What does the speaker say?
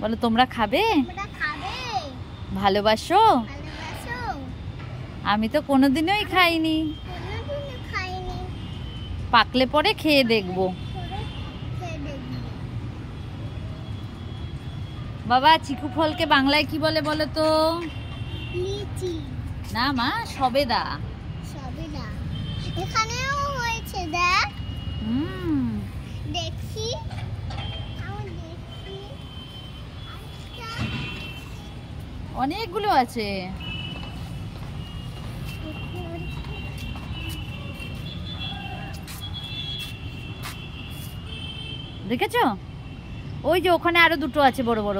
বলো তোমরা খাবে? ভালোবাসো? আমি তো কোনোদিনই খাইনি, পাকলে পরে খেয়ে দেখবো। বাবা চিকু ফলকে বাংলায় কি বলে বলো তো? লিচি। না মা, সবেদা। সবেদা এখানেও হয়েছে, দেখ। দেখি অনেকগুলো আছে। দেখেছো? ওই যে ওখানে আরো দুটো আছে বড় বড়।